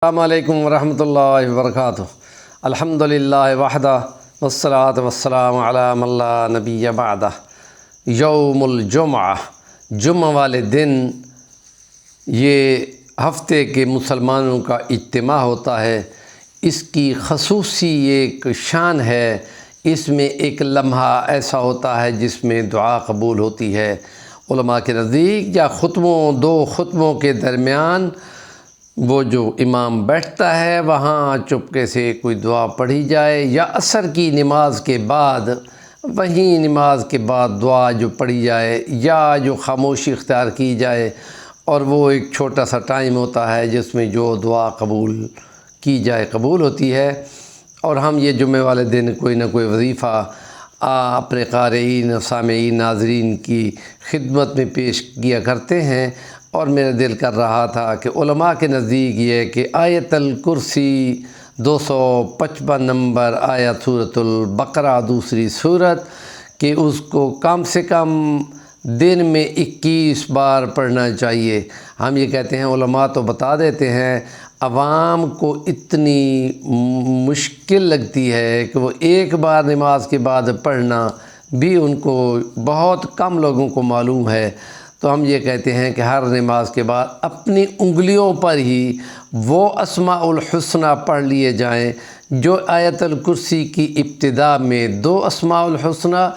السلام علیکم ورحمۃ اللہ وبرکاتہ۔ الحمدللہ وحدہ والصلاۃ والسلام علی من لا نبی بعدہ۔ یوم الجمعہ، جمعہ والے دن یہ ہفتے کے مسلمانوں کا اجتماع ہوتا ہے۔ اس کی خصوصی ایک شان ہے، اس میں ایک لمحہ ایسا ہوتا ہے جس میں دعا قبول ہوتی ہے۔ علماء کے نزدیک یا دو خطبوں کے درمیان وہ جو امام بیٹھتا ہے وہاں چپکے سے کوئی دعا پڑھی جائے، یا عصر کی نماز کے بعد وہیں نماز کے بعد دعا جو پڑھی جائے، یا جو خاموشی اختیار کی جائے، اور وہ ایک چھوٹا سا ٹائم ہوتا ہے جس میں جو دعا قبول کی جائے قبول ہوتی ہے۔ اور ہم یہ جمعے والے دن کوئی نہ کوئی وظیفہ اپنے قارئین، سامعین، ناظرین کی خدمت میں پیش کیا کرتے ہیں۔ اور میرا دل کر رہا تھا کہ علماء کے نزدیک یہ کہ آیت الکرسی 255 نمبر آیت سورۃ البقرہ دوسری سورت، کہ اس کو کم سے کم دن میں 21 بار پڑھنا چاہیے۔ ہم یہ کہتے ہیں، علماء تو بتا دیتے ہیں، عوام کو اتنی مشکل لگتی ہے کہ وہ ایک بار نماز کے بعد پڑھنا بھی ان کو بہت کم لوگوں کو معلوم ہے۔ تو ہم یہ کہتے ہیں کہ ہر نماز کے بعد اپنی انگلیوں پر ہی وہ اسماء الحسنہ پڑھ لیے جائیں جو آیت الکرسی کی ابتدا میں 2 اسماء الحسنہ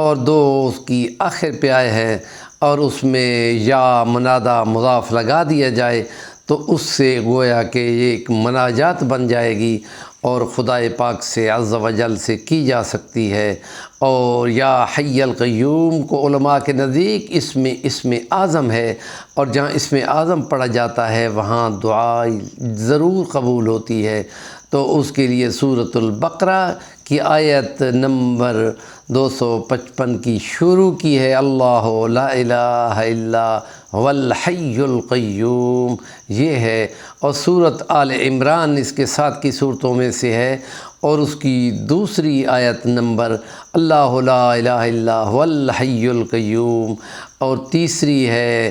اور 2 اس کی آخر پہ آئے ہیں، اور اس میں یا منادہ مضاف لگا دیا جائے تو اس سے گویا کہ یہ ایک مناجات بن جائے گی اور خدائے پاک سے عز و جل سے کی جا سکتی ہے۔ اور یا حی القیوم کو علماء کے نزدیک اسم اعظم ہے، اور جہاں اسم اعظم پڑھا جاتا ہے وہاں دعا ضرور قبول ہوتی ہے۔ تو اس کے لیے سورۃ البقرہ کی آیت نمبر 255 کی شروع کی ہے، اللہ لا الہ الا هو الحی القیوم، یہ ہے۔ اور سورۃ آل عمران اس کے ساتھ کی صورتوں میں سے ہے، اور اس کی دوسری آیت نمبر اللہ لا الہ الا هو الحی القیوم، اور تیسری ہے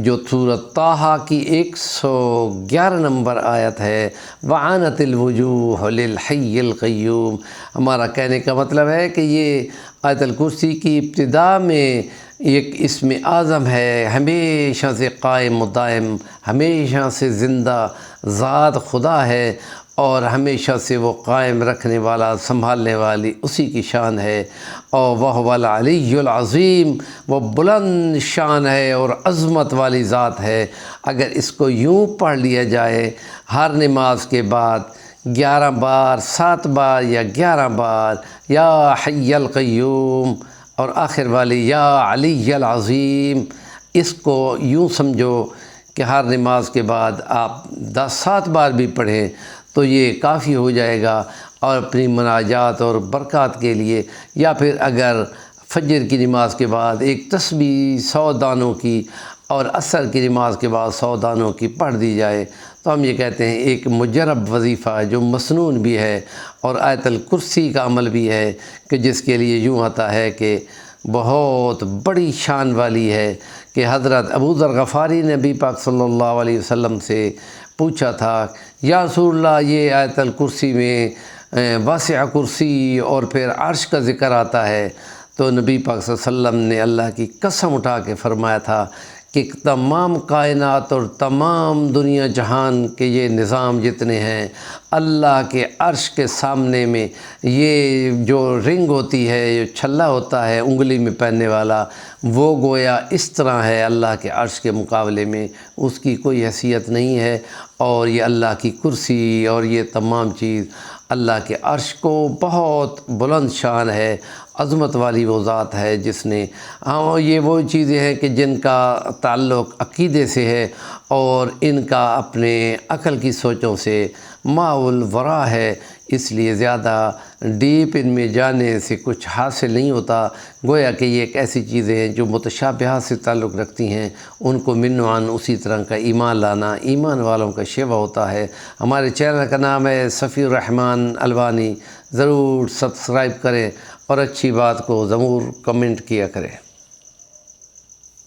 جو سورۃ طٰہٰ کی 111 نمبر آیت ہے، وعنت الوجوہ للحی القیوم۔ ہمارا کہنے کا مطلب ہے کہ یہ آیت الکرسی کی ابتدا میں ایک اسم اعظم ہے، ہمیشہ سے قائم و دائم، ہمیشہ سے زندہ ذات خدا ہے، اور ہمیشہ سے وہ قائم رکھنے والا، سنبھالنے والی اسی کی شان ہے۔ اور وہ العلی العظیم، وہ بلند شان ہے اور عظمت والی ذات ہے۔ اگر اس کو یوں پڑھ لیا جائے ہر نماز کے بعد 11 بار، 7 بار یا 11 بار، یا حی القیوم، اور آخر والی یا علی العظیم، اس کو یوں سمجھو کہ ہر نماز کے بعد آپ 7 بار بھی پڑھیں تو یہ کافی ہو جائے گا، اور اپنی مناجات اور برکات کے لیے، یا پھر اگر فجر کی نماز کے بعد ایک تسبیح 100 دانوں کی اور عصر کی نماز کے بعد 100 دانوں کی پڑھ دی جائے تو ہم یہ کہتے ہیں ایک مجرب وظیفہ ہے جو مسنون بھی ہے، اور آیت الکرسی کا عمل بھی ہے کہ جس کے لیے یوں آتا ہے کہ بہت بڑی شان والی ہے کہ حضرت ابو ذر غفاری نے نبی پاک صلی اللہ علیہ وسلم سے پوچھا تھا، یا رسول اللہ، یہ آیت الکرسی میں واسع کرسی اور پھر عرش کا ذکر آتا ہے، تو نبی پاک صلی اللہ علیہ وسلم نے اللہ کی قسم اٹھا کے فرمایا تھا کہ تمام کائنات اور تمام دنیا جہان کے یہ نظام جتنے ہیں، اللہ کے عرش کے سامنے میں یہ جو رنگ ہوتی ہے، یہ چھلا ہوتا ہے انگلی میں پہننے والا، وہ گویا اس طرح ہے اللہ کے عرش کے مقابلے میں، اس کی کوئی حیثیت نہیں ہے۔ اور یہ اللہ کی کرسی اور یہ تمام چیز اللہ کے عرش کو بہت بلند شان ہے، عظمت والی وہ ذات ہے جس نے یہ وہ چیزیں ہیں کہ جن کا تعلق عقیدے سے ہے، اور ان کا اپنے عقل کی سوچوں سے ما الورا ہے، اس لیے زیادہ ڈیپ ان میں جانے سے کچھ حاصل نہیں ہوتا۔ گویا کہ یہ ایک ایسی چیزیں ہیں جو متشابہات سے تعلق رکھتی ہیں، ان کو من وعن اسی طرح کا ایمان لانا ایمان والوں کا شیوا ہوتا ہے۔ ہمارے چینل کا نام ہے صفی الرحمن الوانی، ضرور سبسکرائب کریں اور اچھی بات کو ضرور کمنٹ کیا کریں۔